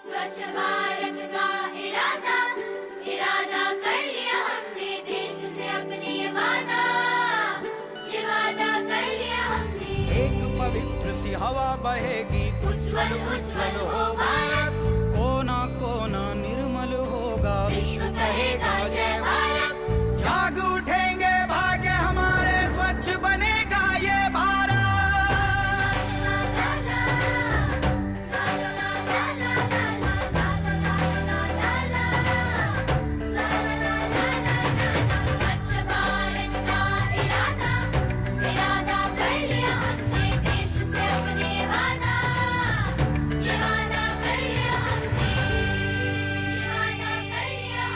स्वच्छ भारत का इरादा इरादा कर लिया हमने देश से अपने ये वादा कर लिया हमने। एक पवित्र सी हवा बहेगी, उज्जवल उज्जवल हो भारत, कोना कोना निर्मल होगा, विश्व कहेगा जय भारत। जाग उठेंगे भाग्य हमारे, स्वच्छ बनेगा ये भारत। स्वच्छ भारत का इरादा इरादा कर लिया हमने देश से अपने वादा कर लिया हमने, वादा कर लिया हमने, वादा कर लिया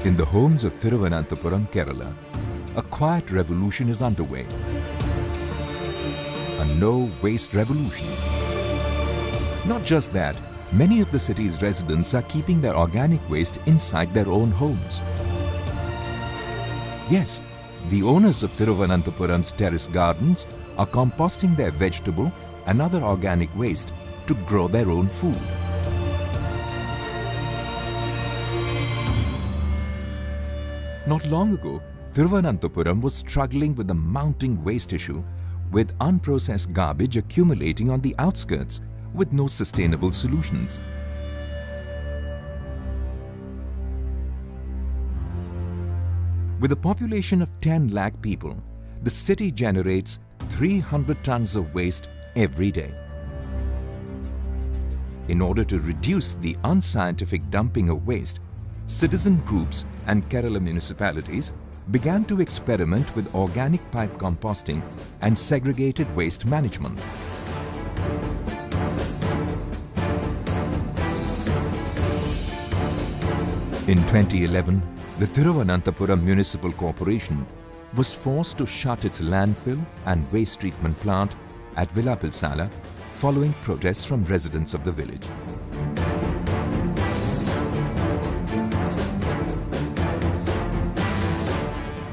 In the homes of Thiruvananthapuram, Kerala, a quiet revolution is underway. A no-waste revolution. Not just that, many of the city's residents are keeping their organic waste inside their own homes. Yes, the owners of Thiruvananthapuram's terrace gardens are composting their vegetable and other organic waste to grow their own food. Not long ago, Thiruvananthapuram was struggling with the mounting waste issue, with unprocessed garbage accumulating on the outskirts with no sustainable solutions. With a population of 10 lakh people, the city generates 300 tons of waste every day. In order to reduce the unscientific dumping of waste, citizen groups and Kerala municipalities began to experiment with organic pipe composting and segregated waste management. In 2011, the Thiruvananthapuram Municipal Corporation was forced to shut its landfill and waste treatment plant at Villapilsala following protests from residents of the village.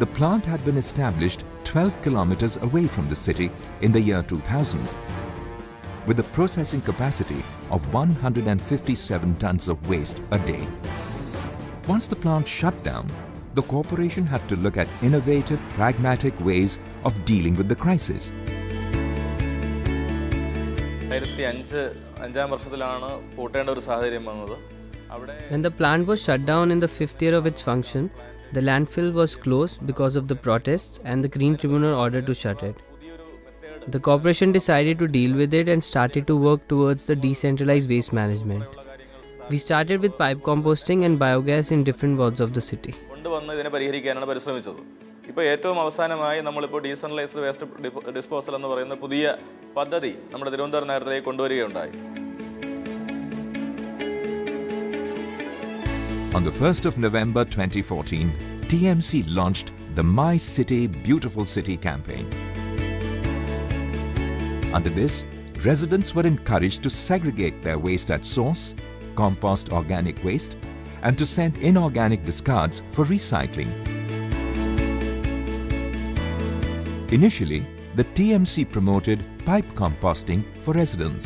The plant had been established 12 kilometers away from the city in the year 2000, with a processing capacity of 157 tons of waste a day. Once the plant shut down, the corporation had to look at innovative, pragmatic ways of dealing with the crisis. When the plant was shut down in the 5th year of its function, the landfill was closed because of the protests and the Green Tribunal ordered to shut it. The corporation decided to deal with it and started to work towards the decentralized waste management. We started with pipe composting and biogas in different wards of the city. ഇപ്പോൾ ഏറ്റവും അവസാനമായി നമ്മളിപ്പോൾ decentralised waste disposal എന്ന് പറയുന്ന പുതിയ പദ്ധതി നമ്മുടെ തിരുവനന്തപുരം നഗരത്തിലേക്ക് കൊണ്ടുവരികയുണ്ടായി. On the 1st of November 2014, TMC launched the My City, Beautiful City campaign. Under this, residents were encouraged to segregate their waste at source, compost organic waste, and to send inorganic discards for recycling. Initially, the TMC promoted pipe composting for residents.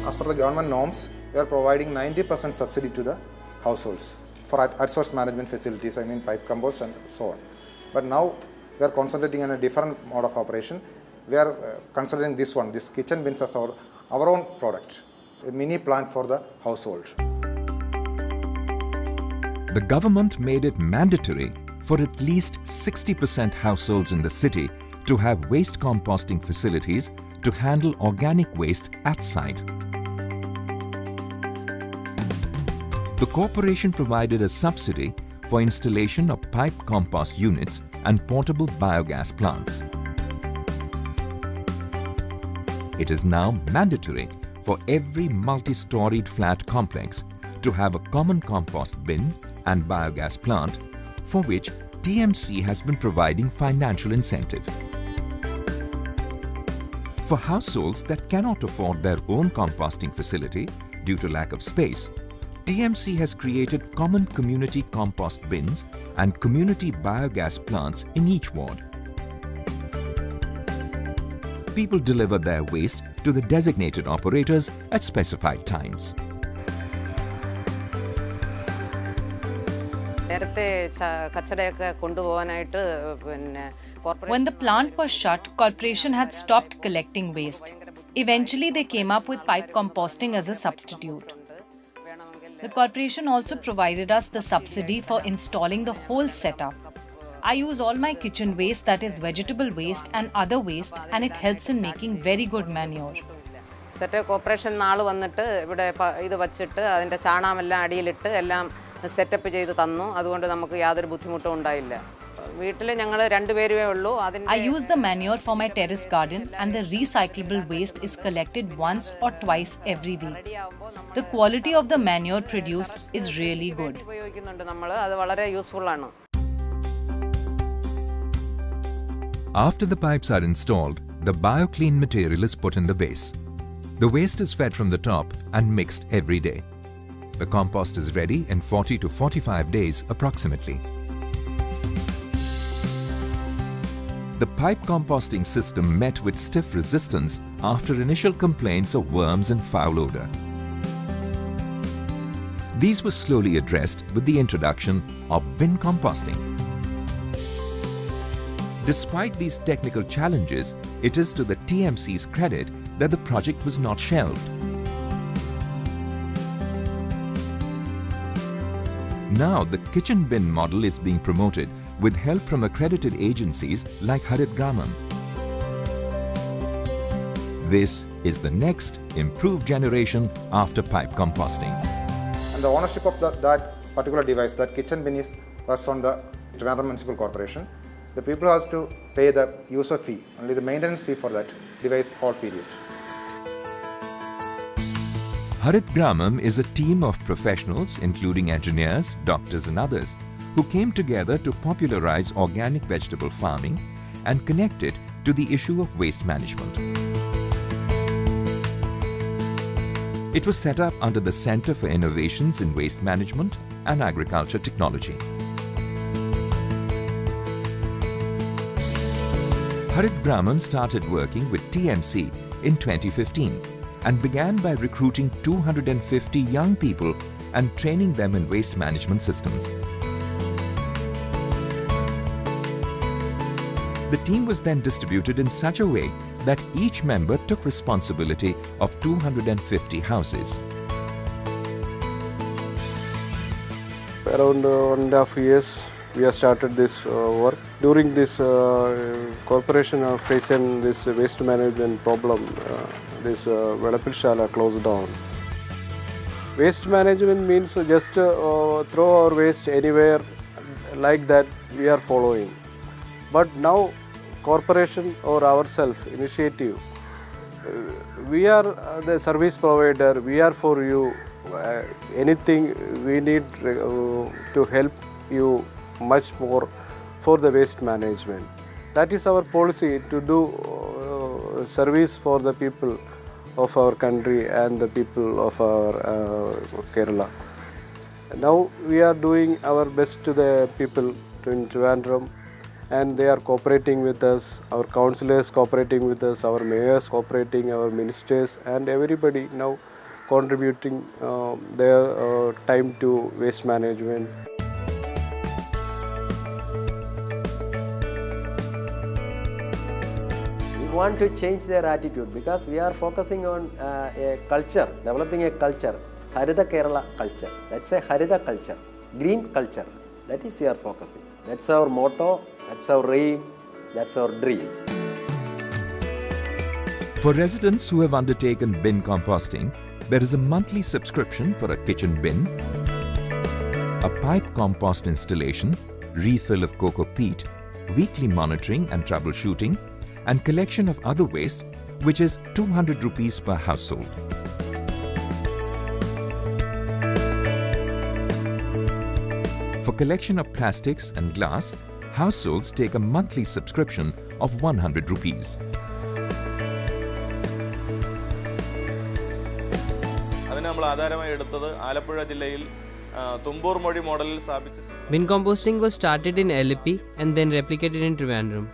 As per the government norms, we are providing 90% subsidy to the households for at-source management facilities, I mean pipe compost and so on. But now we are concentrating on a different mode of operation. We are considering this one, this kitchen bins as our own product, a mini plant for the household. The government made it mandatory for at least 60% households in the city to have waste composting facilities to handle organic waste at site. The corporation provided a subsidy for installation of pipe compost units and portable biogas plants. It is now mandatory for every multi-storied flat complex to have a common compost bin and biogas plant, for which TMC has been providing financial incentive. For households that cannot afford their own composting facility, due to lack of space, TMC has created common community compost bins and community biogas plants in each ward. People deliver their waste to the designated operators at specified times. When the plant was shut, corporation had stopped collecting waste. Eventually, they came up with pipe composting as a substitute. The corporation also provided us the subsidy for installing the whole setup. I use all my kitchen waste, that is vegetable waste and other waste, and it helps in making very good manure. Set corporation naal vannittu ivide idu vechittu adinte chaanam ellam adiyilittu ellam setup ചെയ്തു തന്നു അതുകൊണ്ട് നമുക്ക് യാതൊരു ബുദ്ധിമുട്ടും ഉണ്ടായില്ല വീട്ടിൽ ഞങ്ങൾ രണ്ടുപേരേ ഉള്ളൂ അതിന്റെ I use the manure for my terrace garden and the recyclable waste is collected once or twice every week. The quality of the manure produced is really good. ഉപയോഗിക്കുന്നുണ്ട് നമ്മൾ അത് വളരെ യൂസ്ഫുൾ ആണ്. After the pipes are installed, the BioClean material is put in the base. The waste is fed from the top and mixed every day. The compost is ready in 40 to 45 days approximately. The pipe composting system met with stiff resistance after initial complaints of worms and foul odor. These were slowly addressed with the introduction of bin composting. Despite these technical challenges, it is to the TMC's credit that the project was not shelved. Now, the kitchen bin model is being promoted with help from accredited agencies like HARITHAGRAMAM. This is the next improved generation after pipe composting. And the ownership of that particular device, that kitchen bin, was on the Thiruvananthapuram Municipal Corporation. The people have to pay the user fee, only the maintenance fee for that device whole period. HARITHAGRAMAM is a team of professionals, including engineers, doctors and others, who came together to popularize organic vegetable farming and connect it to the issue of waste management. It was set up under the Center for Innovations in Waste Management and Agriculture Technology. HARITHAGRAMAM started working with TMC in 2015 and began by recruiting 250 young people and training them in waste management systems. The team was then distributed in such a way that each member took responsibility of 250 houses. Around 1.5 years we have started this work. During this corporation are facing this waste management problem, this Velapilshala closed down. Waste management means just throw our waste anywhere, like that we are following. But now corporation or ourselves initiative, we are the service provider, we are for you, anything we need to help you much more for the waste management. That is our policy, to do service for the people of our country and the people of our Kerala. Now we are doing our best to the people in Trivandrum, and they are cooperating with us, our councillors cooperating with us, our mayors cooperating, our ministers, and everybody now contributing their time to waste management. We want to change their attitude because we are focusing on a culture, developing a culture, Haritha Kerala culture. That's a Haritha culture, green culture. That is we are focusing. That's our motto, that's our aim, that's our dream. For residents who have undertaken bin composting, there is a monthly subscription for a kitchen bin, a pipe compost installation, refill of cocoa peat, weekly monitoring and troubleshooting, and collection of other waste, which is 200 rupees per household. For collection of plastics and glass, households take a monthly subscription of 100 rupees. അതിന് നമ്മൾ ആധാരമായി എടുത്തത് ആലപ്പുഴ ജില്ലയിൽ തുമ്പൂർ മൊഴി മോഡലിൽ സ്ഥാപിച്ച Bin composting was started in Alleppey and then replicated in Trivandrum.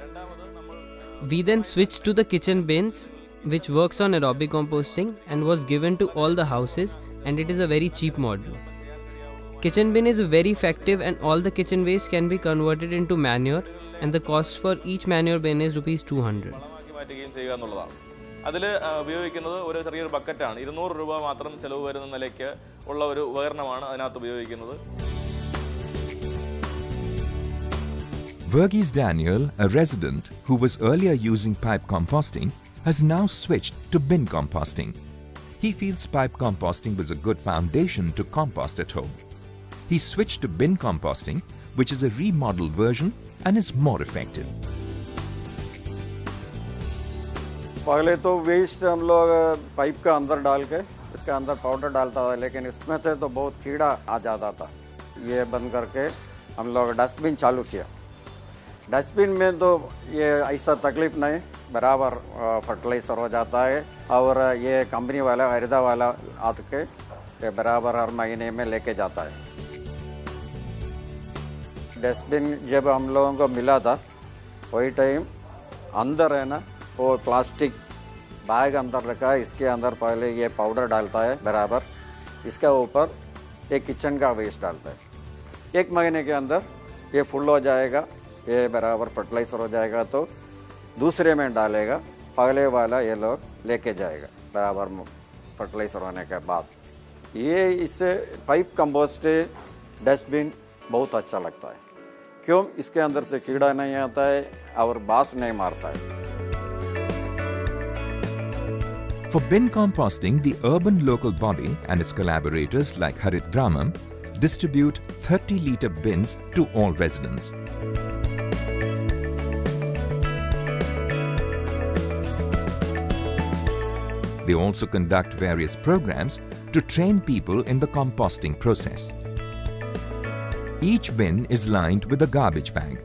We then switched to the kitchen bins, which works on aerobic composting and was given to all the houses, and it is a very cheap model. Kitchen bin is very effective and all the kitchen waste can be converted into manure, and the cost for each manure bin is ₹200. മാറ്റുകയും ചെയ്യുക എന്നുള്ളതാണ്. അതിൽ ഉപയോഗിക്കുന്നത് ഒരു ചെറിയൊരു ബക്കറ്റാണ്. 200 രൂപ മാത്രം ചിലവ് വരുന്ന നിലയ്ക്ക് ഉള്ള ഒരു ഉപകരണമാണ് അതിനകത്ത് ഉപയോഗിക്കുന്നത്. Verghese Daniel, a resident who was earlier using pipe composting, has now switched to bin composting. He feels pipe composting was a good foundation to compost at home. He switched to bin composting, which is a remodeled version and is more effective. पहले तो waste हम लोग pipe का अंदर डाल के इसके अंदर पाउडर डालता था, लेकिन इसमें से तो बहुत कीड़ा आ जाता था. ये बंद करके हम लोग डस्टबिन चालू किया. डस्टबिन में तो ये ऐसा तकलीफ नहीं, बराबर फर्टिलाइज़र हो जाता है. और ये कंपनी वाला हरिदा वाला आके ये बराबर हर महीने में लेके जाता है. डस्टबिन जब हम लोगों को मिला था वही टाइम अंदर है ना वो प्लास्टिक बैग अंदर रखा है. इसके अंदर पहले ये पाउडर डालता है बराबर, इसके ऊपर एक किचन का वेस्ट डालता है. 1 महीने के अंदर ये फुल हो जाएगा, ये बराबर फर्टिलाइज़र हो जाएगा तो दूसरे में डालेगा. पहले वाला ये लोग लेके जाएगा बराबर फर्टिलाइज़र होने के बाद. ये इससे पाइप कंपोस्ट डस्टबिन बहुत अच्छा लगता है. क्यों? इसके अंदर से कीड़ा नहीं आता है और बास नहीं मारता है. For bin composting, the urban local body and its collaborators like HARITHAGRAMAM distribute 30-litre bins to all residents. They also conduct various programs to train people in the composting process. Each bin is lined with a garbage bag.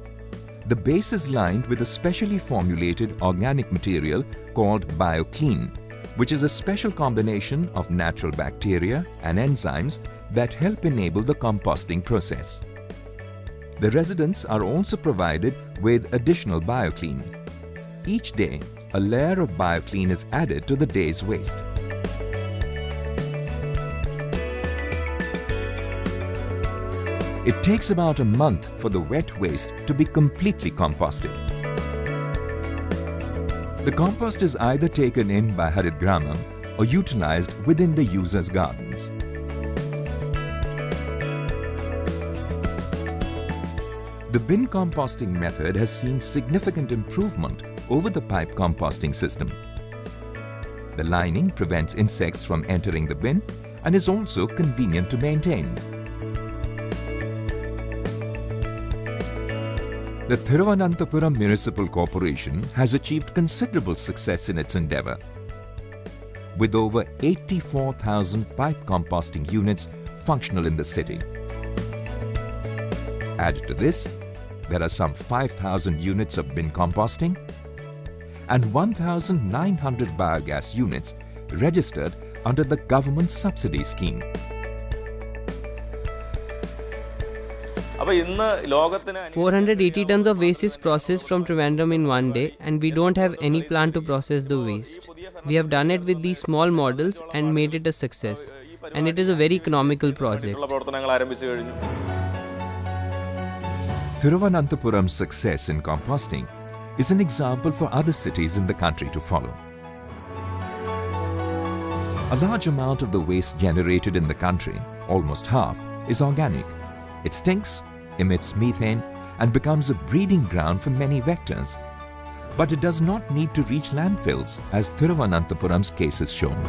The base is lined with a specially formulated organic material called BioClean, which is a special combination of natural bacteria and enzymes that help enable the composting process. The residents are also provided with additional BioClean. Each day, a layer of BioClean is added to the day's waste. It takes about a month for the wet waste to be completely composted. The compost is either taken in by HARITHAGRAMAM or utilized within the users' gardens. The bin composting method has seen significant improvement over the pipe composting system. The lining prevents insects from entering the bin and is also convenient to maintain. The Thiruvananthapuram Municipal Corporation has achieved considerable success in its endeavour, with over 84,000 pipe composting units functional in the city. Added to this, there are some 5,000 units of bin composting and 1,900 biogas units registered under the government subsidy scheme. 480 tons of waste is processed from Trivandrum in one day, and we don't have any plan to process the waste. We have done it with these small models and made it a success, and it is a very economical project. Thiruvananthapuram's success in composting is an example for other cities in the country to follow. A large amount of the waste generated in the country, almost half, is organic. It stinks, emits methane, and becomes a breeding ground for many vectors. But it does not need to reach landfills, as Thiruvananthapuram's case has shown.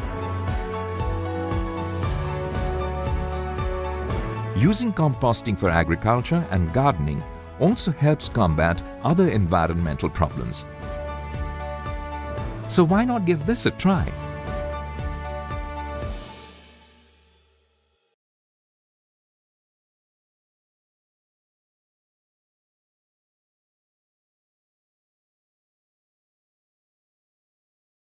Using composting for agriculture and gardening also helps combat other environmental problems. So why not give this a try?